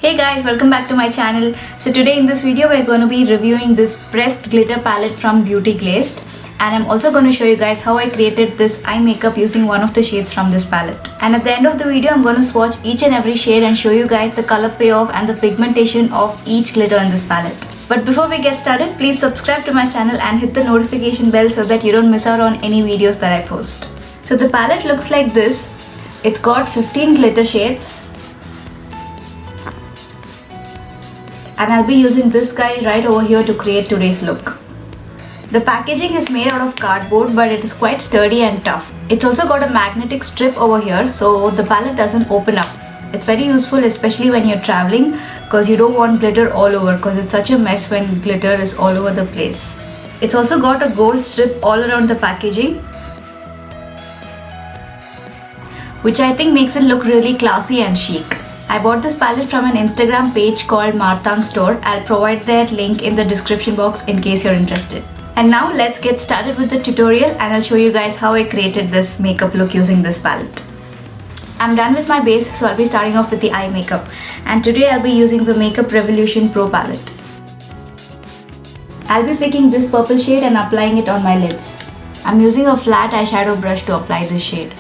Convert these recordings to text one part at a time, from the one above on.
Hey guys, welcome back to my channel. So today in this video we're going to be reviewing this pressed glitter palette from Beauty Glazed, and I'm also going to show you guys how I created this eye makeup using one of the shades from this palette. And at the end of the video I'm going to swatch each and every shade and show you guys the color payoff and the pigmentation of each glitter in this palette. But before we get started, please subscribe to my channel and hit the notification bell so that you don't miss out on any videos that I post. So the palette looks like this. It's got 15 glitter shades. And I'll be using this guy right over here to create today's look. The packaging is made out of cardboard, but it is quite sturdy and tough. It's also got a magnetic strip over here, so the palette doesn't open up. It's very useful especially when you're traveling, because you don't want glitter all over, because it's such a mess when glitter is all over the place. It's also got a gold strip all around the packaging, which I think makes it look really classy and chic. I bought this palette from an Instagram page called Marttang Store. I'll provide their link in the description box in case you're interested. And now let's get started with the tutorial, and I'll show you guys how I created this makeup look using this palette. I'm done with my base, so I'll be starting off with the eye makeup. And today I'll be using the Makeup Revolution Pro palette. I'll be picking this purple shade and applying it on my lids. I'm using a flat eyeshadow brush to apply this shade.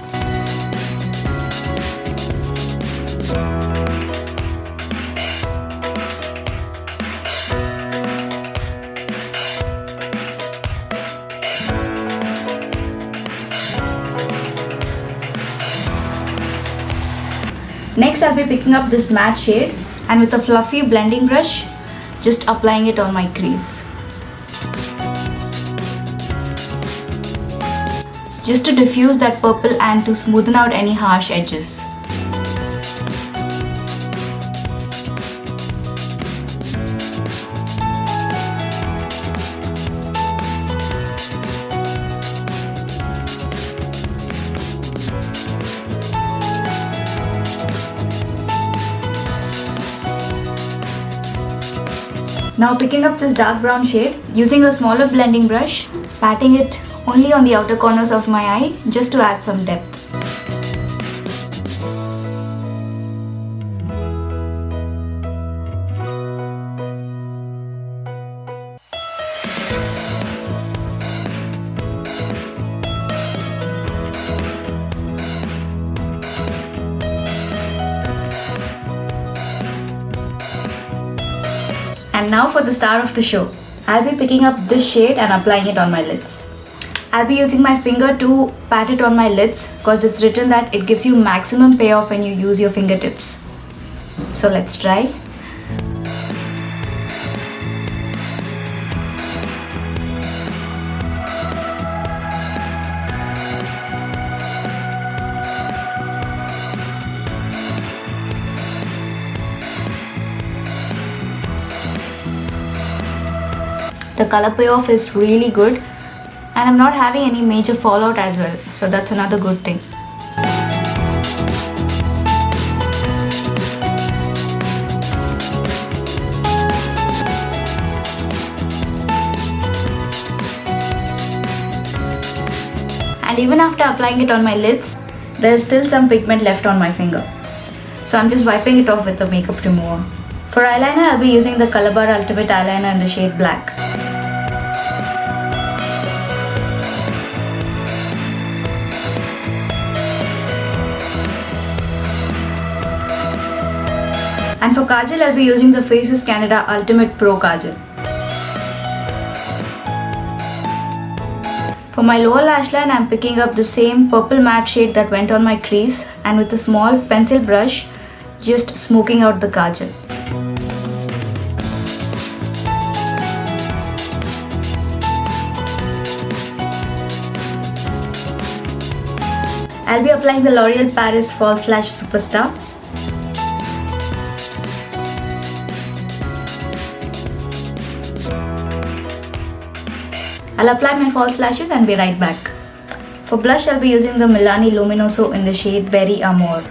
Next, I'll be picking up this matte shade and with a fluffy blending brush, just applying it on my crease. Just to diffuse that purple and to smoothen out any harsh edges. Now picking up this dark brown shade, using a smaller blending brush, patting it only on the outer corners of my eye just to add some depth. And now for the star of the show. I'll be picking up this shade and applying it on my lids. I'll be using my finger to pat it on my lids because it's written that it gives you maximum payoff when you use your fingertips. So let's try. The color payoff is really good, and I'm not having any major fallout as well, so that's another good thing. And even after applying it on my lids, there's still some pigment left on my finger. So I'm just wiping it off with a makeup remover. For eyeliner, I'll be using the Colorbar Ultimate Eyeliner in the shade Black. And for kajal, I'll be using the Faces Canada Ultimate Pro Kajal. For my lower lash line, I'm picking up the same purple matte shade that went on my crease, and with a small pencil brush, just smoking out the kajal. I'll be applying the Loreal False Superstar. I'll apply my false lashes and be right back. For blush, I'll be using the Milani Luminoso in the shade Berry Amore.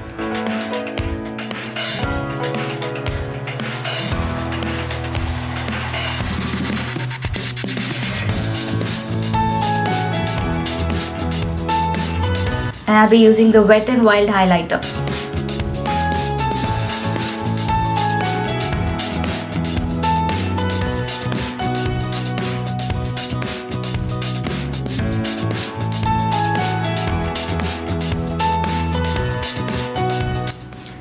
And I'll be using the Wet n Wild highlighter.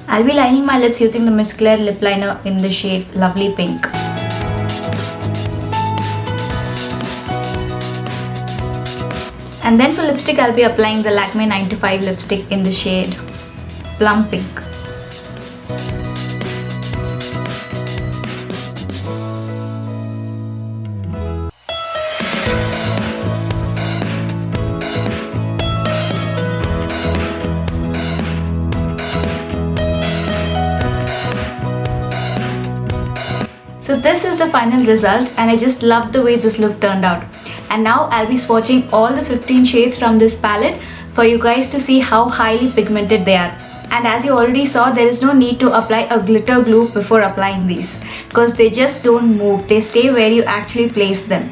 I'll be lining my lips using the Miss Claire lip liner in the shade Lovely Pink. And then for lipstick, I'll be applying the Lakme 9 to 5 lipstick in the shade Plum Pink. So this is the final result, and I just love the way this look turned out. And now I'll be swatching all the 15 shades from this palette for you guys to see how highly pigmented they are. And as you already saw, there is no need to apply a glitter glue before applying these, because they just don't move, they stay where you actually place them.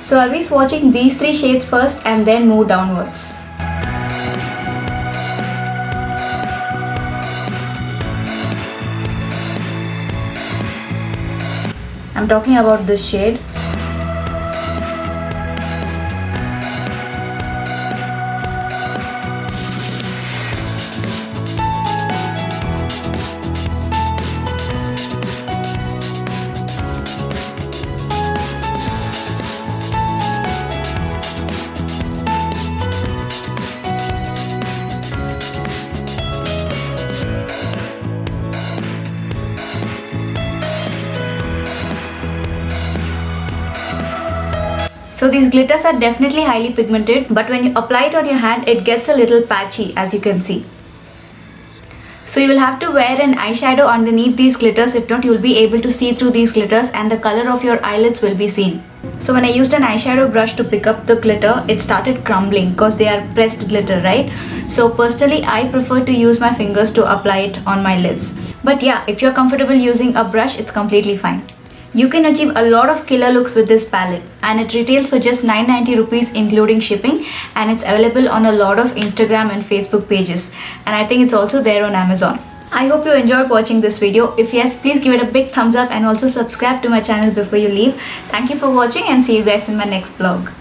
So I'll be swatching these 3 shades first and then move downwards. I'm talking about this shade. So these glitters are definitely highly pigmented, but when you apply it on your hand, it gets a little patchy, as you can see. So you'll have to wear an eyeshadow underneath these glitters, if not you'll be able to see through these glitters and the color of your eyelids will be seen. So when I used an eyeshadow brush to pick up the glitter, it started crumbling because they are pressed glitter, right? So personally, I prefer to use my fingers to apply it on my lids. But yeah, if you're comfortable using a brush, it's completely fine. You can achieve a lot of killer looks with this palette, and it retails for just 990 rupees including shipping, and it's available on a lot of Instagram and Facebook pages, and I think it's also there on Amazon. I hope you enjoyed watching this video. If yes, please give it a big thumbs up and also subscribe to my channel before you leave. Thank you for watching and see you guys in my next vlog.